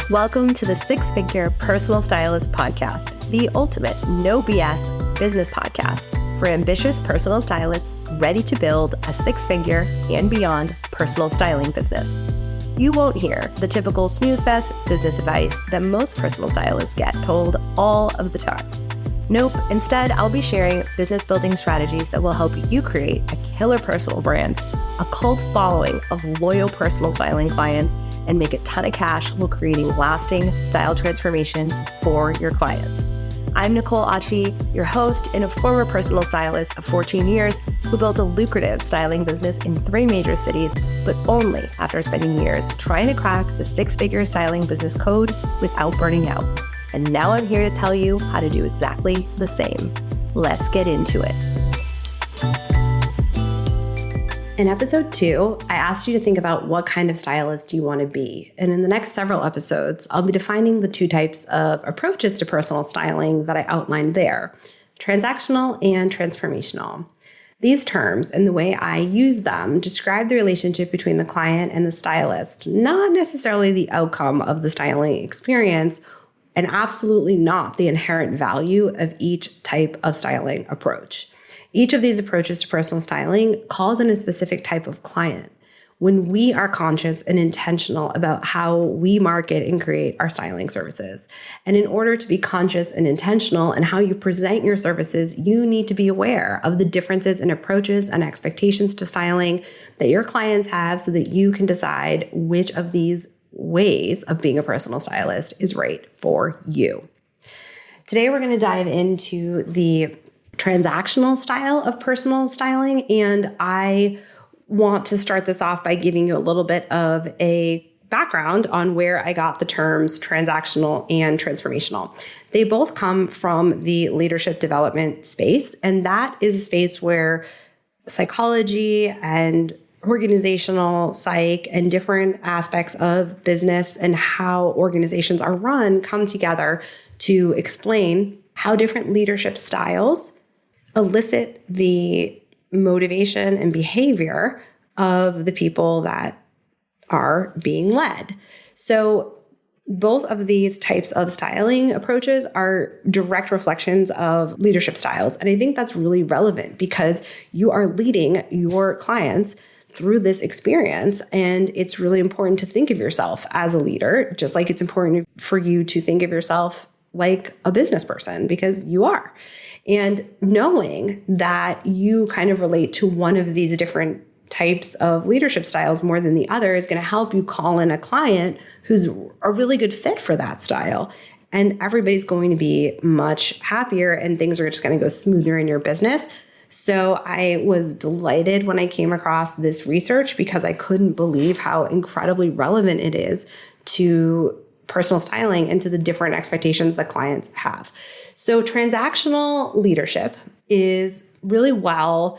Welcome to the Six Figure Personal Stylist podcast, the ultimate no BS business podcast for ambitious personal stylists ready to build a six-figure and beyond personal styling business. You won't hear the typical snooze fest business advice that most personal stylists get told all of the time. Nope, instead, I'll be sharing business building strategies that will help you create a killer personal brand, a cult following of loyal personal styling clients, and make a ton of cash while creating lasting style transformations for your clients. I'm Nicole Achi, your host and a former personal stylist of 14 years who built a lucrative styling business in 3 major cities, but only after spending years trying to crack the six-figure styling business code without burning out. And now I'm here to tell you how to do exactly the same. Let's get into it. In episode 2, I asked you to think about what kind of stylist you want to be. And in the next several episodes, I'll be defining the 2 types of approaches to personal styling that I outlined there, transactional and transformational. These terms and the way I use them describe the relationship between the client and the stylist, not necessarily the outcome of the styling experience, and absolutely not the inherent value of each type of styling approach. Each of these approaches to personal styling calls in a specific type of client. When we are conscious and intentional about how we market and create our styling services. And in order to be conscious and intentional in how you present your services, you need to be aware of the differences in approaches and expectations to styling that your clients have so that you can decide which of these ways of being a personal stylist is right for you. Today, we're going to dive into the transactional style of personal styling, and I want to start this off by giving you a little bit of a background on where I got the terms transactional and transformational. They both come from the leadership development space, and that is a space where psychology and organizational psych and different aspects of business and how organizations are run come together to explain how different leadership styles elicit the motivation and behavior of the people that are being led. So both of these types of styling approaches are direct reflections of leadership styles. And I think that's really relevant because you are leading your clients through this experience. And it's really important to think of yourself as a leader, just like it's important for you to think of yourself like a business person, because you are. And knowing that you kind of relate to one of these different types of leadership styles more than the other is going to help you call in a client who's a really good fit for that style. And everybody's going to be much happier and things are just going to go smoother in your business. So I was delighted when I came across this research because I couldn't believe how incredibly relevant it is to personal styling and to the different expectations that clients have. So transactional leadership is really well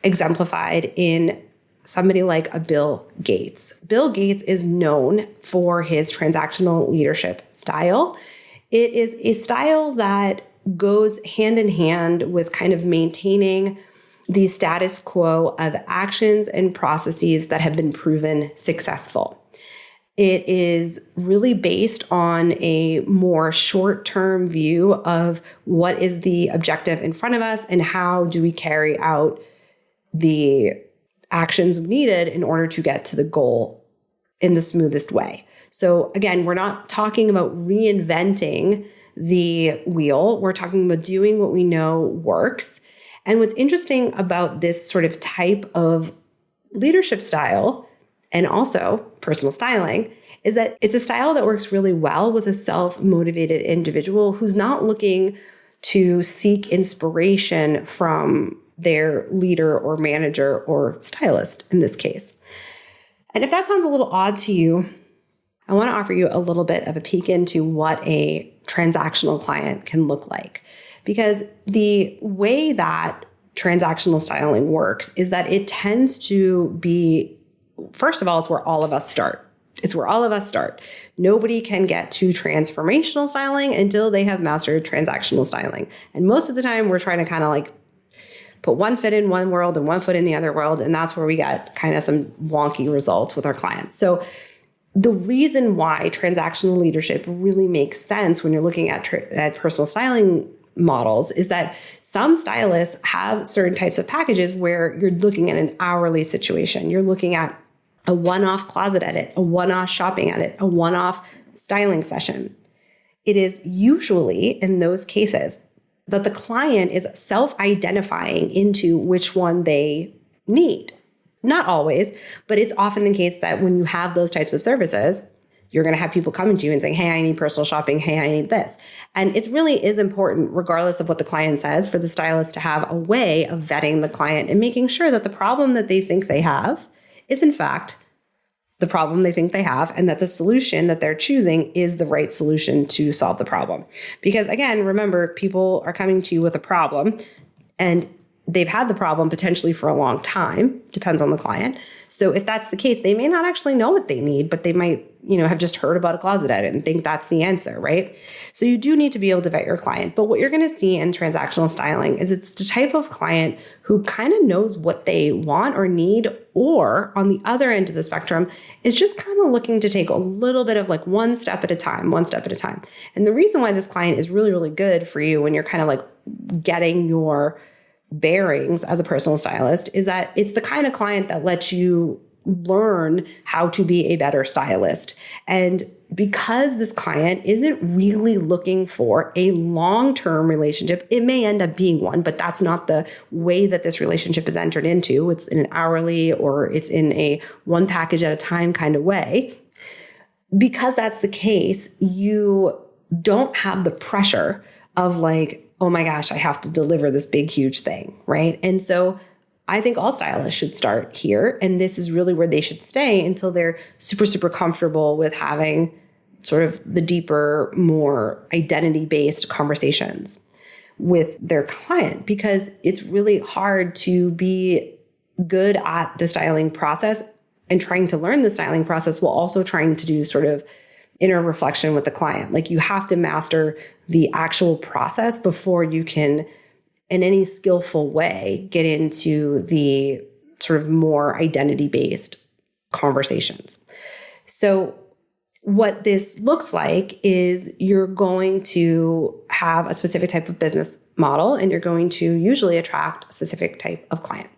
exemplified in somebody like a Bill Gates. Bill Gates is known for his transactional leadership style. It is a style that goes hand in hand with kind of maintaining the status quo of actions and processes that have been proven successful. It is really based on a more short-term view of what is the objective in front of us and how do we carry out the actions needed in order to get to the goal in the smoothest way. So again, we're not talking about reinventing the wheel. We're talking about doing what we know works. And what's interesting about this sort of type of leadership style and also personal styling is that it's a style that works really well with a self-motivated individual who's not looking to seek inspiration from their leader or manager or stylist in this case. And if that sounds a little odd to you, I want to offer you a little bit of a peek into what a transactional client can look like. Because the way that transactional styling works is that it tends to be, first of all, it's where all of us start. It's where all of us start. Nobody can get to transformational styling until they have mastered transactional styling. And most of the time, we're trying to kind of like put one foot in one world and one foot in the other world. And that's where we get kind of some wonky results with our clients. So the reason why transactional leadership really makes sense when you're looking at personal styling models is that some stylists have certain types of packages where you're looking at an hourly situation. You're looking at a one-off closet edit, a one-off shopping edit, a one-off styling session. It is usually in those cases that the client is self-identifying into which one they need. Not always, but it's often the case that when you have those types of services, you're going to have people coming to you and saying, hey, I need personal shopping. Hey, I need this. And it really is important, regardless of what the client says, for the stylist to have a way of vetting the client and making sure that the problem that they think they have is in fact the problem they think they have, and that the solution that they're choosing is the right solution to solve the problem. Because again, remember, people are coming to you with a problem, and they've had the problem potentially for a long time, depends on the client. So if that's the case, they may not actually know what they need, but they might, have just heard about a closet edit and think that's the answer, right? So you do need to be able to vet your client. But what you're going to see in transactional styling is it's the type of client who kind of knows what they want or need, or on the other end of the spectrum is just kind of looking to take a little bit of like one step at a time. And the reason why this client is really, really good for you when you're kind of like getting your bearings as a personal stylist is that it's the kind of client that lets you learn how to be a better stylist. And because this client isn't really looking for a long-term relationship, it may end up being one, but that's not the way that this relationship is entered into. It's in an hourly or it's in a one package at a time kind of way. Because that's the case, you don't have the pressure of like, oh my gosh, I have to deliver this big, huge thing, right? And so I think all stylists should start here. And this is really where they should stay until they're super, super comfortable with having sort of the deeper, more identity-based conversations with their client, because it's really hard to be good at the styling process and trying to learn the styling process while also trying to do sort of inner reflection with the client. Like you have to master the actual process before you can, in any skillful way, get into the sort of more identity-based conversations. So what this looks like is you're going to have a specific type of business model, and you're going to usually attract a specific type of client.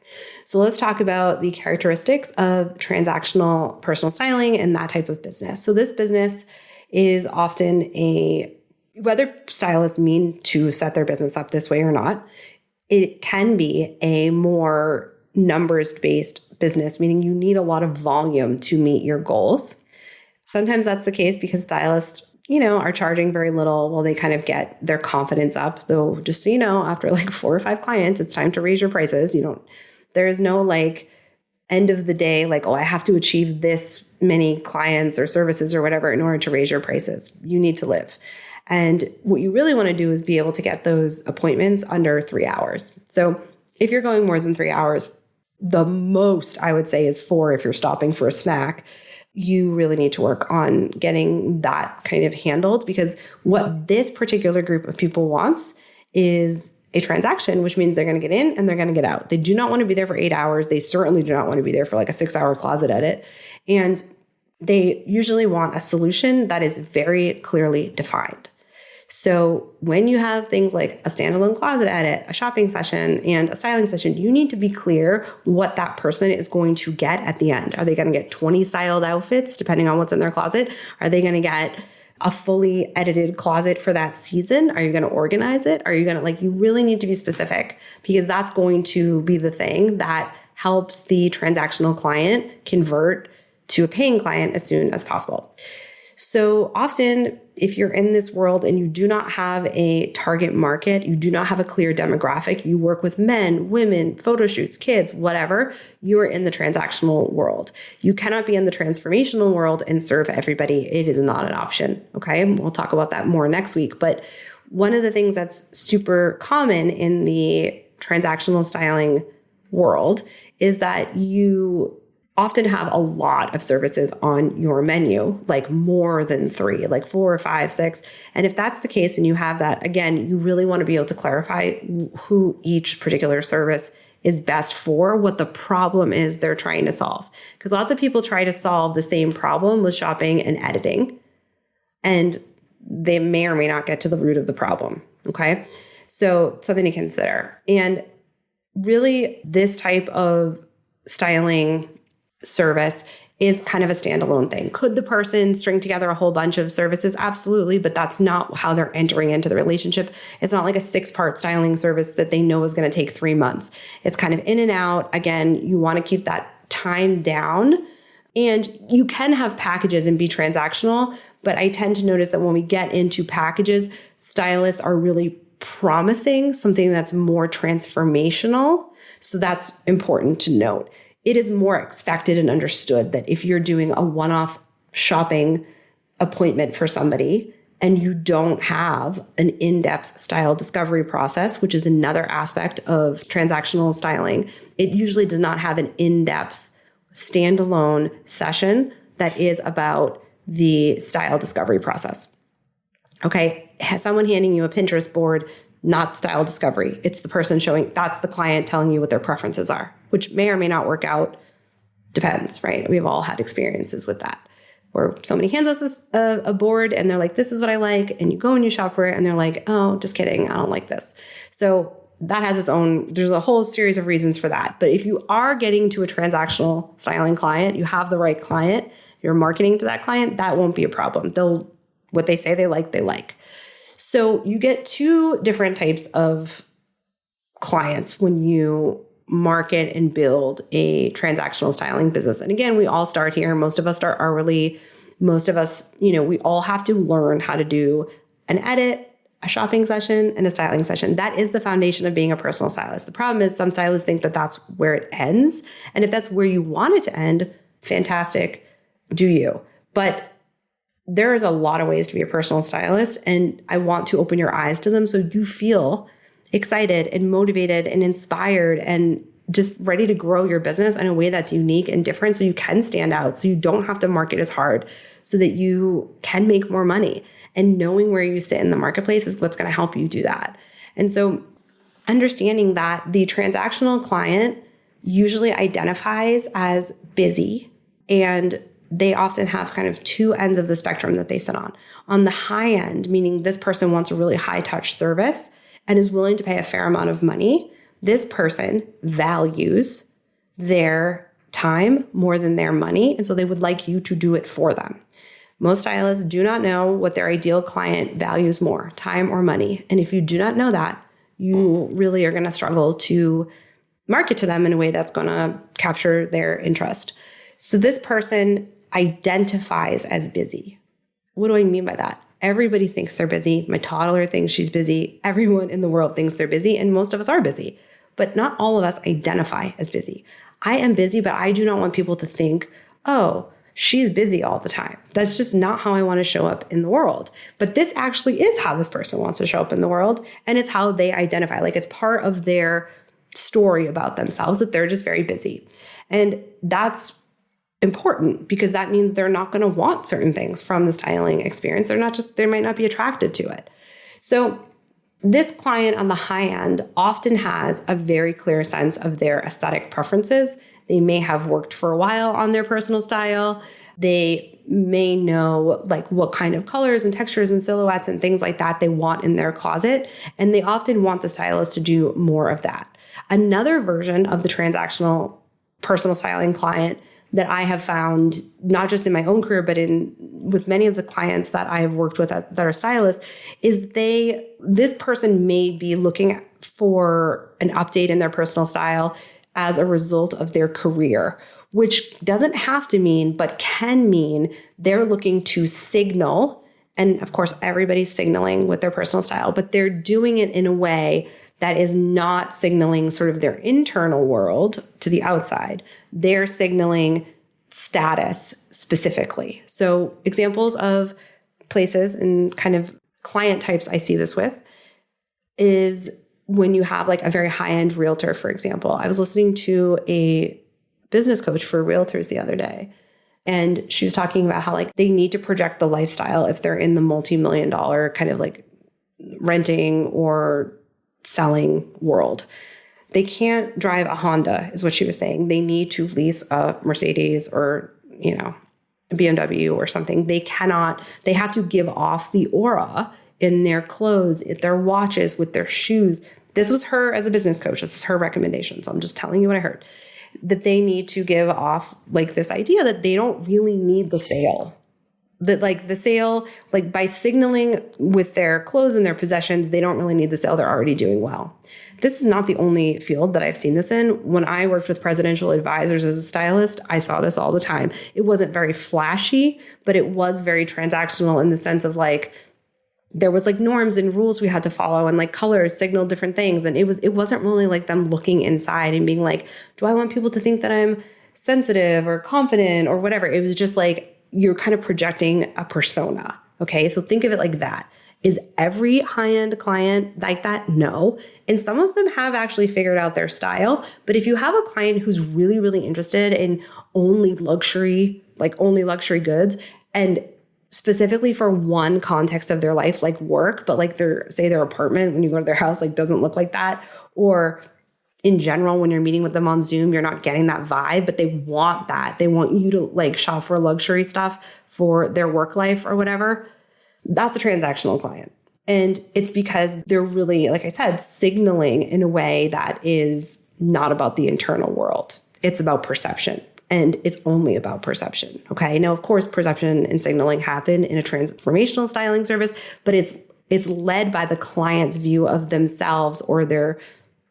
So let's talk about the characteristics of transactional personal styling and that type of business. So this business is often whether stylists mean to set their business up this way or not, it can be a more numbers-based business, meaning you need a lot of volume to meet your goals. Sometimes that's the case because stylists, are charging very little while they kind of get their confidence up. Though, just so you know, after like 4 or 5 clients, it's time to raise your prices. There is no like end of the day, like, oh, I have to achieve this many clients or services or whatever in order to raise your prices. You need to live. And what you really want to do is be able to get those appointments under 3 hours. So if you're going more than 3 hours, the most I would say is 4 if you're stopping for a snack. You really need to work on getting that kind of handled, because what this particular group of people wants is a transaction, which means they're going to get in and they're going to get out. They do not want to be there for 8 hours. They certainly do not want to be there for like a 6-hour closet edit. And they usually want a solution that is very clearly defined. So when you have things like a standalone closet edit, a shopping session, and a styling session, you need to be clear what that person is going to get at the end. Are they going to get 20 styled outfits, depending on what's in their closet? Are they going to get a fully edited closet for that season? Are you going to organize it? Are you going to you really need to be specific, because that's going to be the thing that helps the transactional client convert to a paying client as soon as possible. So often, if you're in this world and you do not have a target market, you do not have a clear demographic, you work with men, women, photo shoots, kids, whatever, you are in the transactional world. You cannot be in the transformational world and serve everybody. It is not an option. Okay. And we'll talk about that more next week. But one of the things that's super common in the transactional styling world is that you often have a lot of services on your menu, like more than 3, like 4 or 5, 6. And if that's the case and you have that, again, you really want to be able to clarify who each particular service is best for what the problem is they're trying to solve. Because lots of people try to solve the same problem with shopping and editing, and they may or may not get to the root of the problem. Okay. So something to consider. And really, this type of styling service is kind of a standalone thing. Could the person string together a whole bunch of services? Absolutely, but that's not how they're entering into the relationship. It's not like a 6-part styling service that they know is going to take 3 months. It's kind of in and out. Again, you want to keep that time down, and you can have packages and be transactional, but I tend to notice that when we get into packages, stylists are really promising something that's more transformational. So that's important to note. It is more expected and understood that if you're doing a one-off shopping appointment for somebody and you don't have an in-depth style discovery process, which is another aspect of transactional styling, it usually does not have an in-depth standalone session that is about the style discovery process. Okay, someone handing you a Pinterest board, not style discovery. It's the person showing, that's the client telling you what their preferences are, which may or may not work out. Depends, right? We've all had experiences with that, where somebody hands us a board and they're like, this is what I like. And you go and you shop for it and they're like, oh, just kidding, I don't like this. So that has its own, there's a whole series of reasons for that. But if you are getting to a transactional styling client, you have the right client, you're marketing to that client, that won't be a problem. What they say they like, they like. So you get 2 different types of clients when you market and build a transactional styling business. And again, we all start here. Most of us start hourly. Most of us, we all have to learn how to do an edit, a shopping session, and a styling session. That is the foundation of being a personal stylist. The problem is some stylists think that that's where it ends. And if that's where you want it to end, fantastic, do you. But there is a lot of ways to be a personal stylist, and I want to open your eyes to them so you feel excited and motivated and inspired and just ready to grow your business in a way that's unique and different so you can stand out, so you don't have to market as hard, so that you can make more money. And knowing where you sit in the marketplace is what's going to help you do that. And so understanding that the transactional client usually identifies as busy, and they often have kind of 2 ends of the spectrum that they sit on. On the high end, meaning this person wants a really high touch service and is willing to pay a fair amount of money. This person values their time more than their money, and so they would like you to do it for them. Most stylists do not know what their ideal client values more, time or money. And if you do not know that, you really are going to struggle to market to them in a way that's going to capture their interest. So this person identifies as busy. What do I mean by that? Everybody thinks they're busy. My toddler thinks she's busy. Everyone in the world thinks they're busy, and most of us are busy. But not all of us identify as busy. I am busy, but I do not want people to think, oh, she's busy all the time. That's just not how I want to show up in the world. But this actually is how this person wants to show up in the world, and it's how they identify. Like, it's part of their story about themselves that they're just very busy. And that's important because that means they're not going to want certain things from the styling experience. They might not be attracted to it. So this client on the high end often has a very clear sense of their aesthetic preferences. They may have worked for a while on their personal style. They may know like what kind of colors and textures and silhouettes and things like that they want in their closet. And they often want the stylist to do more of that. Another version of the transactional personal styling client that I have found, not just in my own career, but with many of the clients that I have worked with that are stylists, is this person may be looking for an update in their personal style as a result of their career, which doesn't have to mean, but can mean they're looking to signal. And of course, everybody's signaling with their personal style, but they're doing it in a way that is not signaling sort of their internal world to the outside. They're signaling status specifically. So examples of places and kind of client types I see this with is when you have like a very high-end realtor, for example. I was listening to a business coach for realtors the other day, and she was talking about how like they need to project the lifestyle if they're in the multi-million-dollar kind of like renting or selling world. they can't drive a Honda, is what she was saying. They need to lease a Mercedes or, a BMW or something. They have to give off the aura in their clothes, in their watches, with their shoes. This was her as a business coach. This is her recommendation. So I'm just telling you what I heard. That they need to give off like this idea that they don't really need the sale. That like the sale, like by signaling with their clothes and their possessions, they don't really need the sale. They're already doing well. This is not the only field that I've seen this in. When I worked with presidential advisors as a stylist, I saw this all the time. It wasn't very flashy, but it was very transactional in the sense of like, there was like norms and rules we had to follow, and like colors signaled different things. And it wasn't really like them looking inside and being like, do I want people to think that I'm sensitive or confident or whatever? It was just like, you're kind of projecting a persona. Okay. So think of it like that. Is every high-end client like that? No. And some of them have actually figured out their style. But if you have a client who's really, really interested in only luxury goods, and specifically for one context of their life, like work, but like their apartment, when you go to their house, like doesn't look like that, or in general, when you're meeting with them on Zoom, you're not getting that vibe, but they want that. They want you to like shop for luxury stuff for their work life or whatever. That's a transactional client. And it's because they're really, like I said, signaling in a way that is not about the internal world. It's about perception. And it's only about perception. Okay. Now, of course, perception and signaling happen in a transformational styling service, but it's led by the client's view of themselves or their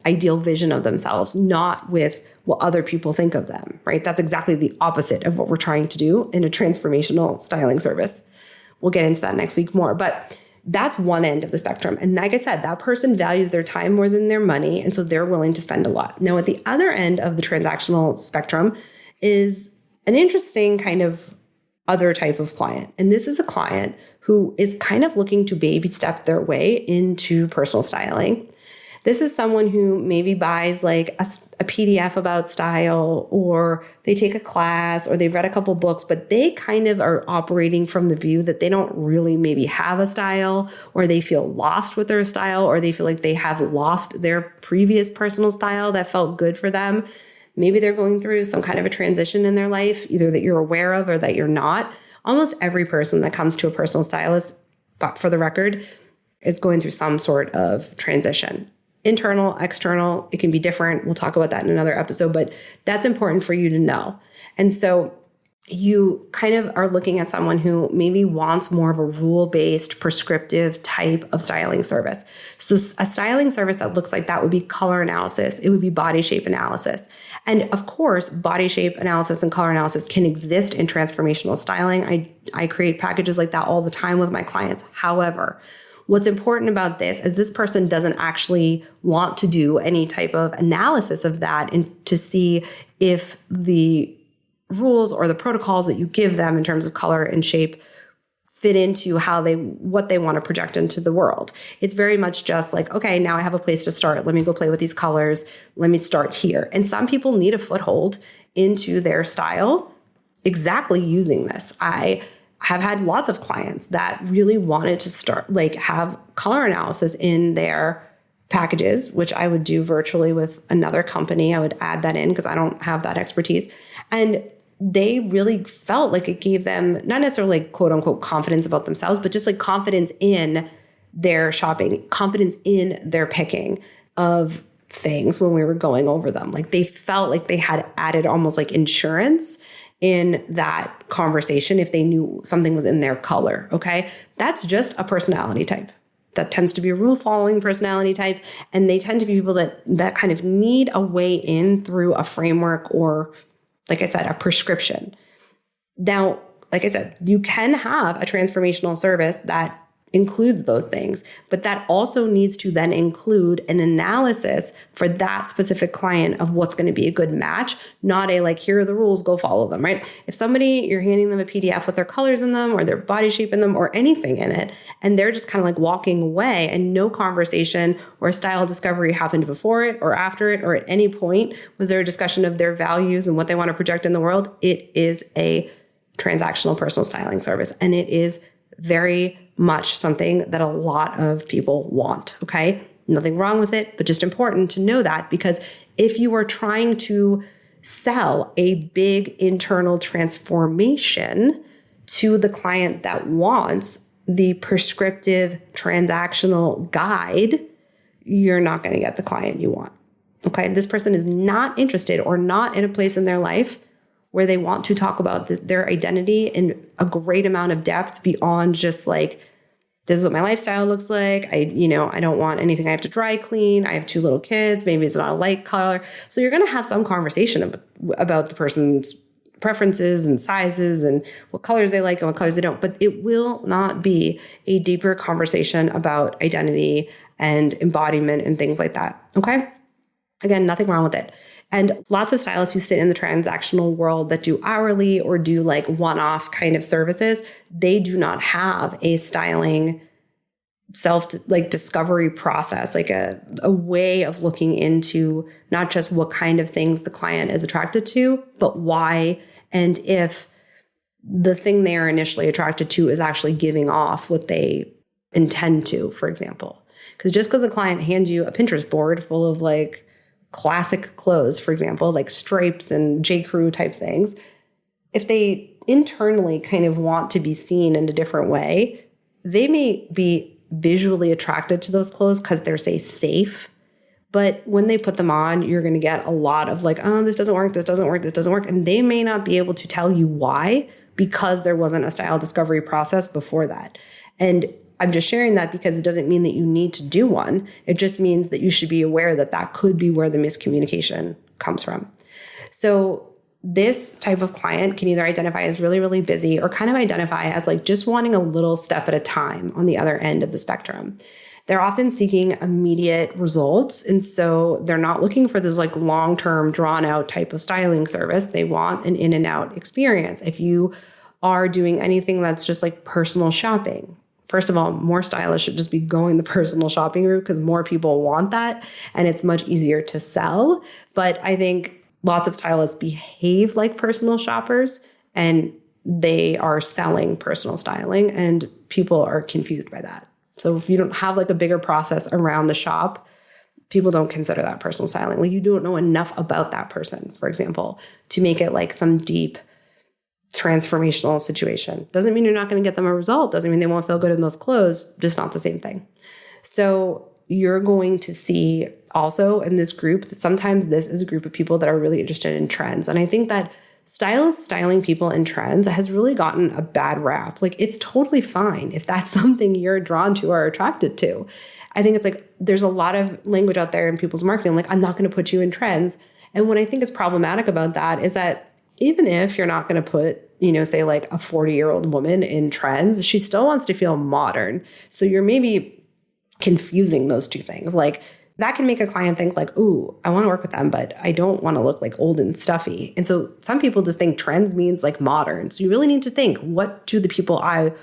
ideal vision of themselves, not with what other people think of them, right? That's exactly the opposite of what we're trying to do in a transformational styling service. We'll get into that next week more, but that's one end of the spectrum. And like I said, that person values their time more than their money, and so they're willing to spend a lot. Now, at the other end of the transactional spectrum is an interesting kind of other type of client. And this is a client who is kind of looking to baby step their way into personal styling. This is someone who maybe buys like a PDF about style, or they take a class, or they've read a couple books, but they kind of are operating from the view that they don't really maybe have a style, or they feel lost with their style, or they feel like they have lost their previous personal style that felt good for them. Maybe they're going through some kind of a transition in their life, either that you're aware of or that you're not. Almost every person that comes to a personal stylist, but for the record, is going through some sort of transition. Internal, external, it can be different. We'll talk about that in another episode, but that's important for you to know. And so you kind of are looking at someone who maybe wants more of a rule-based, prescriptive type of styling service. So a styling service that looks like that would be color analysis. It would be body shape analysis. And of course, body shape analysis and color analysis can exist in transformational styling. I create packages like that all the time with my clients. However, what's important about this is this person doesn't actually want to do any type of analysis of that and to see if the rules or the protocols that you give them in terms of color and shape fit into what they want to project into the world. It's very much just like, okay, now I have a place to start. Let me go play with these colors. Let me start here. And some people need a foothold into their style exactly using this. I have had lots of clients that really wanted to start, like have color analysis in their packages, which I would do virtually with another company. I would add that in because I don't have that expertise. And they really felt like it gave them not necessarily like quote unquote confidence about themselves, but just like confidence in their shopping, confidence in their picking of things when we were going over them. Like they felt like they had added almost like insurance in that conversation if they knew something was in their color. Okay. That's just a personality type. That tends to be a rule-following personality type. And they tend to be people that kind of need a way in through a framework or, like I said, a prescription. Now, like I said, you can have a transformational service that includes those things, but that also needs to then include an analysis for that specific client of what's going to be a good match, not a like, here are the rules, go follow them, right? If you're handing them a PDF with their colors in them or their body shape in them or anything in it, and they're just kind of like walking away and no conversation or style discovery happened before it or after it, or at any point was there a discussion of their values and what they want to project in the world, it is a transactional personal styling service. And it is very much something that a lot of people want, okay? Nothing wrong with it, but just important to know that, because if you are trying to sell a big internal transformation to the client that wants the prescriptive transactional guide, you're not going to get the client you want. Okay. This person is not interested or not in a place in their life where they want to talk about their identity in a great amount of depth beyond just like, this is what my lifestyle looks like. I don't want anything I have to dry clean. I have 2 little kids. Maybe it's not a light color. So you're going to have some conversation about the person's preferences and sizes and what colors they like and what colors they don't. But it will not be a deeper conversation about identity and embodiment and things like that. Okay? Again, nothing wrong with it. And lots of stylists who sit in the transactional world that do hourly or do like one-off kind of services, they do not have a styling discovery process, like a way of looking into not just what kind of things the client is attracted to, but why, and if the thing they are initially attracted to is actually giving off what they intend to, for example. Because just because a client hands you a Pinterest board full of like classic clothes, for example, like stripes and J. Crew type things, if they internally kind of want to be seen in a different way, they may be visually attracted to those clothes because they're, say, safe. But when they put them on, you're going to get a lot of like, oh, this doesn't work, this doesn't work, this doesn't work. And they may not be able to tell you why, because there wasn't a style discovery process before that. And I'm just sharing that because it doesn't mean that you need to do one. It just means that you should be aware that that could be where the miscommunication comes from. So this type of client can either identify as really, really busy or kind of identify as like just wanting a little step at a time on the other end of the spectrum. They're often seeking immediate results. And so they're not looking for this like long-term drawn out type of styling service. They want an in and out experience. If you are doing anything that's just like personal shopping, first of all, more stylists should just be going the personal shopping route because more people want that and it's much easier to sell. But I think lots of stylists behave like personal shoppers and they are selling personal styling and people are confused by that. So if you don't have like a bigger process around the shop, people don't consider that personal styling. Like you don't know enough about that person, for example, to make it like some deep transformational situation. Doesn't mean you're not going to get them a result. Doesn't mean they won't feel good in those clothes. Just not the same thing. So you're going to see also in this group that sometimes this is a group of people that are really interested in trends. And I think that stylists styling people in trends has really gotten a bad rap. Like it's totally fine if that's something you're drawn to or attracted to. I think it's like there's a lot of language out there in people's marketing, like I'm not going to put you in trends. And what I think is problematic about that is that even if you're not going to put, say like a 40-year-old woman in trends, she still wants to feel modern. So you're maybe confusing those two things. Like that can make a client think like, ooh, I want to work with them, but I don't want to look like old and stuffy. And so some people just think trends means like modern. So you really need to think, what do the people I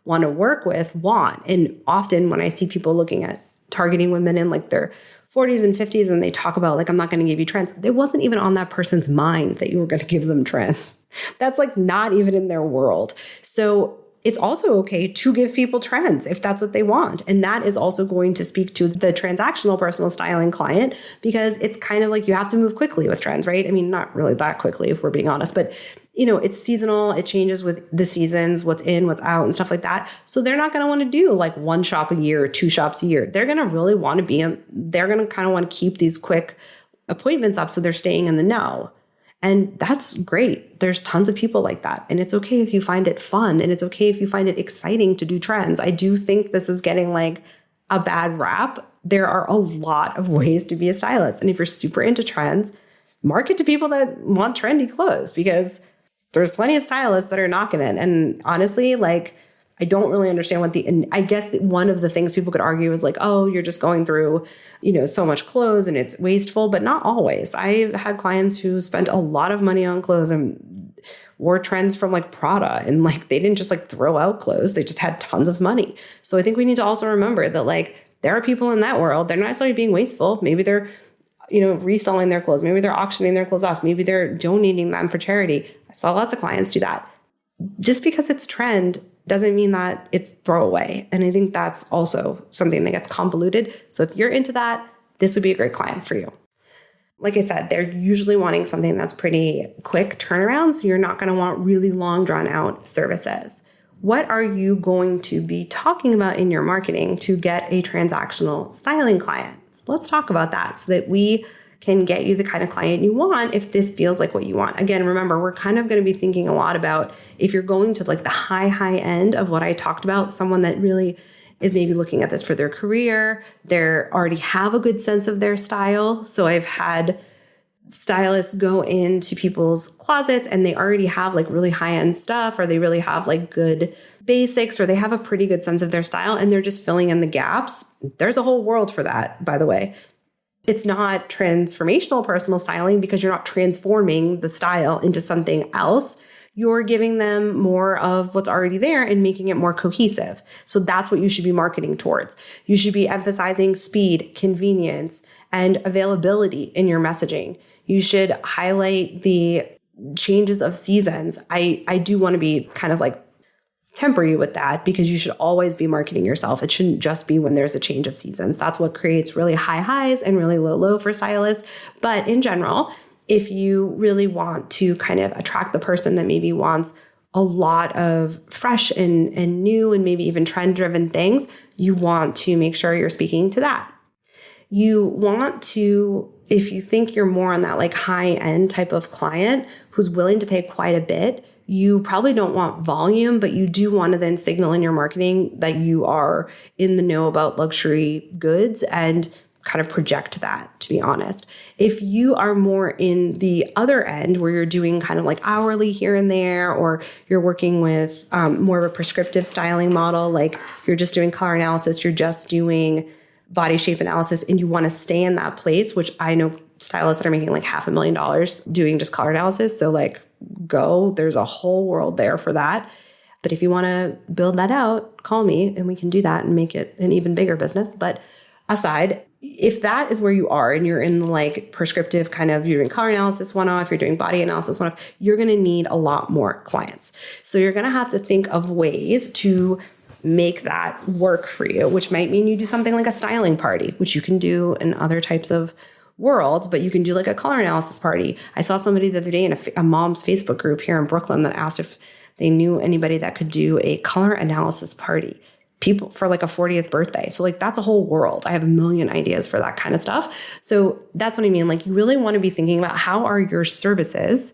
want to work with want? And often when I see people looking at targeting women in like their 40s and 50s and they talk about like, I'm not going to give you trends. It wasn't even on that person's mind that you were going to give them trends. That's like not even in their world. So it's also okay to give people trends if that's what they want. And that is also going to speak to the transactional personal styling client because it's kind of like you have to move quickly with trends, right? I mean, not really that quickly if we're being honest, but it's seasonal. It changes with the seasons, what's in, what's out and stuff like that. So they're not going to want to do like one shop a year or 2 shops a year. They're going to really want to they're going to kind of want to keep these quick appointments up so they're staying in the know. And that's great. There's tons of people like that. And it's okay if you find it fun and it's okay if you find it exciting to do trends. I do think this is getting like a bad rap. There are a lot of ways to be a stylist. And if you're super into trends, market to people that want trendy clothes because there's plenty of stylists that are knocking it. And honestly, like, I don't really understand I guess one of the things people could argue is like, oh, you're just going through, so much clothes and it's wasteful, but not always. I've had clients who spent a lot of money on clothes and wore trends from like Prada and like, they didn't just like throw out clothes. They just had tons of money. So I think we need to also remember that like, there are people in that world. They're not necessarily being wasteful. Maybe they're, reselling their clothes. Maybe they're auctioning their clothes off. Maybe they're donating them for charity. I saw lots of clients do that. just because it's trend doesn't mean that it's throwaway. And I think that's also something that gets convoluted. So if you're into that, this would be a great client for you. Like I said, they're usually wanting something that's pretty quick turnaround. So you're not going to want really long, drawn out services. What are you going to be talking about in your marketing to get a transactional styling client? Let's talk about that so that we can get you the kind of client you want if this feels like what you want. Again, remember, we're kind of going to be thinking a lot about if you're going to like the high end of what I talked about, someone that really is maybe looking at this for their career, they already have a good sense of their style. So I've had stylists go into people's closets and they already have like really high-end stuff, or they really have like good basics, or they have a pretty good sense of their style and they're just filling in the gaps. There's a whole world for that, by the way. It's not transformational personal styling because you're not transforming the style into something else. You're giving them more of what's already there and making it more cohesive. So that's what you should be marketing towards. You should be emphasizing speed, convenience, and availability in your messaging. You should highlight the changes of seasons. I do want to be kind of like temper you with that, because you should always be marketing yourself. It shouldn't just be when there's a change of seasons. That's what creates really high highs and really low for stylists. But in general, if you really want to kind of attract the person that maybe wants a lot of fresh and new and maybe even trend-driven things, you want to make sure you're speaking to that. You want to, if you think you're more on that like high-end type of client who's willing to pay quite a bit, you probably don't want volume, but you do want to then signal in your marketing that you are in the know about luxury goods and kind of project that, to be honest. If you are more in the other end where you're doing kind of like hourly here and there, or you're working with more of a prescriptive styling model, like you're just doing color analysis, you're just doing body shape analysis, and you want to stay in that place, which I know stylists that are making like $500,000 doing just color analysis. So like go, there's a whole world there for that. But if you want to build that out, call me and we can do that and make it an even bigger business. But aside, if that is where you are and you're in like prescriptive kind of, you're doing color analysis one-off, you're doing body analysis one-off, you're going to need a lot more clients. So you're going to have to think of ways to make that work for you, which might mean you do something like a styling party, which you can do in other types of worlds, but you can do like a color analysis party. I saw somebody the other day in a mom's Facebook group here in Brooklyn that asked if they knew anybody that could do a color analysis party. People for like a 40th birthday. So like that's a whole world. I have a million ideas for that kind of stuff. So that's what I mean. Like you really want to be thinking about how are your services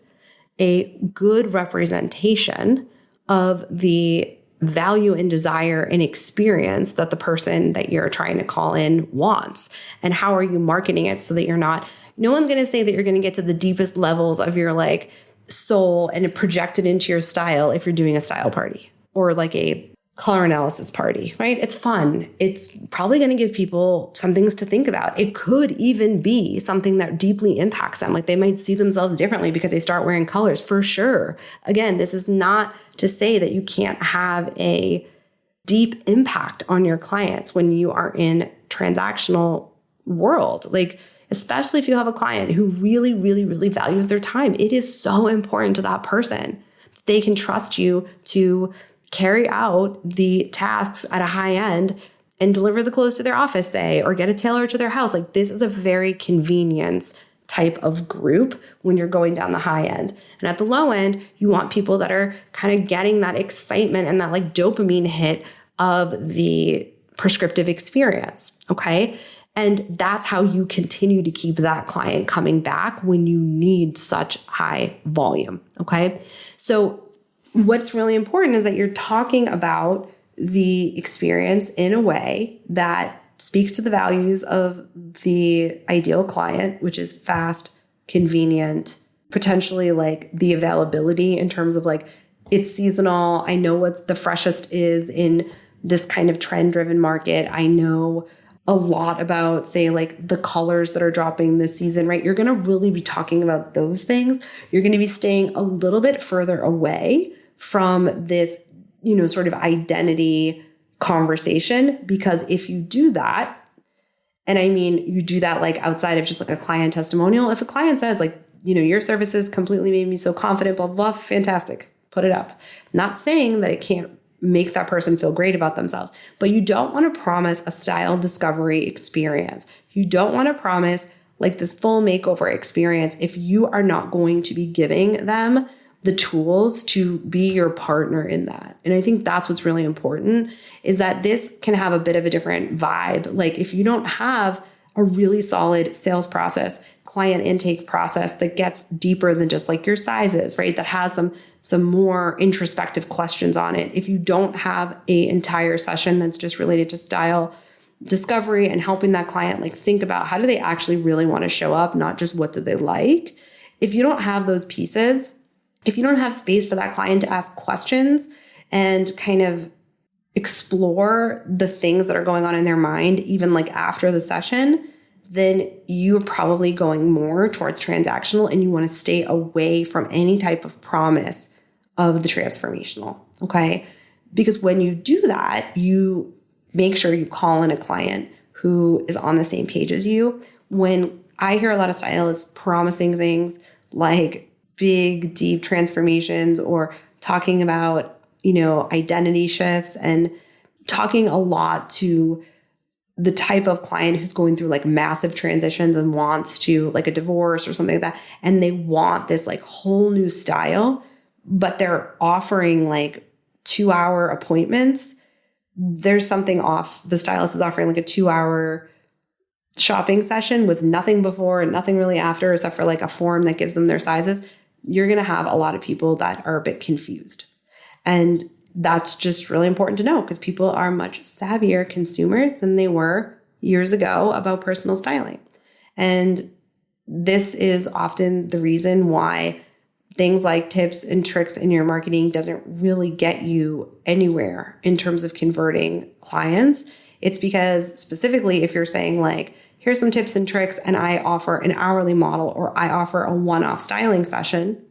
a good representation of the value and desire and experience that the person that you're trying to call in wants. And how are you marketing it so that you're not, no one's going to say that you're going to get to the deepest levels of your like soul and project it into your style if you're doing a style party or like a color analysis party, right? It's fun. It's probably going to give people some things to think about. It could even be something that deeply impacts them. Like they might see themselves differently because they start wearing colors for sure. Again, this is not to say that you can't have a deep impact on your clients when you are in transactional world. Like, especially if you have a client who really, really, really values their time, it is so important to that person. They can trust you to carry out the tasks at a high end and deliver the clothes to their office, say, or get a tailor to their house. Like this is a very convenience type of group when you're going down the high end. And at the low end, you want people that are kind of getting that excitement and that like dopamine hit of the prescriptive experience. Okay. And that's how you continue to keep that client coming back when you need such high volume. Okay. So what's really important is that you're talking about the experience in a way that speaks to the values of the ideal client, which is fast, convenient, potentially like the availability in terms of like it's seasonal. I know what's the freshest is in this kind of trend-driven market. I know a lot about, say, like the colors that are dropping this season, right? You're going to really be talking about those things. You're going to be staying a little bit further away from this, sort of identity conversation, because if you do that, and I mean, you do that like outside of just like a client testimonial, if a client says like, your services completely made me so confident, blah, blah, blah, fantastic. put it up. Not saying that it can't make that person feel great about themselves, but you don't want to promise a style discovery experience. You don't want to promise like this full makeover experience if you are not going to be giving them the tools to be your partner in that. And I think that's what's really important, is that this can have a bit of a different vibe. Like if you don't have a really solid sales process, client intake process that gets deeper than just like your sizes, right? That has some more introspective questions on it. If you don't have an entire session that's just related to style discovery and helping that client like think about how do they actually really want to show up, not just what do they like. If you don't have those pieces, if you don't have space for that client to ask questions and kind of explore the things that are going on in their mind, even like after the session, then you're probably going more towards transactional and you want to stay away from any type of promise of the transformational, okay? Because when you do that, you make sure you call in a client who is on the same page as you. When I hear a lot of stylists promising things like big, deep transformations or talking about, identity shifts and talking a lot to the type of client who's going through like massive transitions and wants to like a divorce or something like that. And they want this like whole new style, but they're offering like 2-hour appointments. There's something off. The stylist is offering like a 2-hour shopping session with nothing before and nothing really after, except for like a form that gives them their sizes. You're going to have a lot of people that are a bit confused. And that's just really important to know because people are much savvier consumers than they were years ago about personal styling. And this is often the reason why things like tips and tricks in your marketing doesn't really get you anywhere in terms of converting clients. It's because specifically if you're saying like, here's some tips and tricks and I offer an hourly model or I offer a one-off styling session,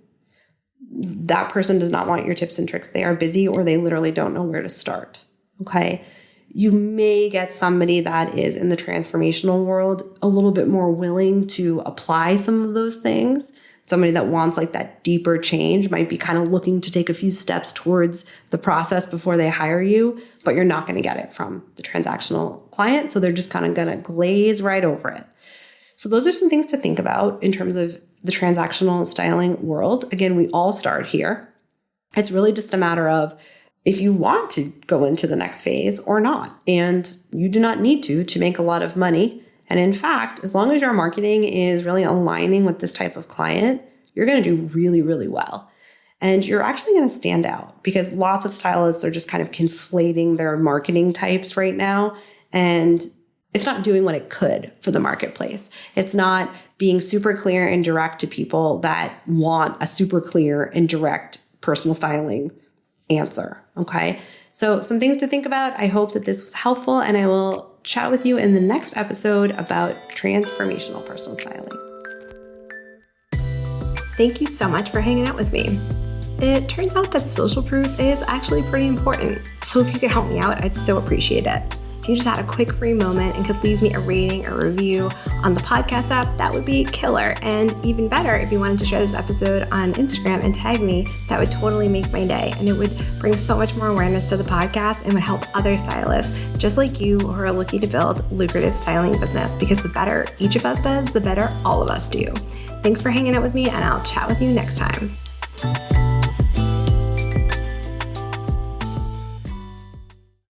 that person does not want your tips and tricks. They are busy or they literally don't know where to start, okay? You may get somebody that is in the transformational world a little bit more willing to apply some of those things. Somebody that wants like that deeper change might be kind of looking to take a few steps towards the process before they hire you, but you're not going to get it from the transactional client. So they're just kind of going to glaze right over it. So those are some things to think about in terms of the transactional styling world. Again, we all start here. It's really just a matter of if you want to go into the next phase or not. And you do not need to make a lot of money. And in fact, as long as your marketing is really aligning with this type of client, you're going to do really, really well. And you're actually going to stand out because lots of stylists are just kind of conflating their marketing types right now. And it's not doing what it could for the marketplace. It's not being super clear and direct to people that want a super clear and direct personal styling answer. Okay. So some things to think about. I hope that this was helpful and I will chat with you in the next episode about transformational personal styling. Thank you so much for hanging out with me. It turns out that social proof is actually pretty important. So if you could help me out, I'd so appreciate it. If you just had a quick free moment and could leave me a rating or review on the podcast app, that would be killer. And even better, if you wanted to share this episode on Instagram and tag me, that would totally make my day. And it would bring so much more awareness to the podcast and would help other stylists just like you who are looking to build lucrative styling business, because the better each of us does, the better all of us do. Thanks for hanging out with me, and I'll chat with you next time.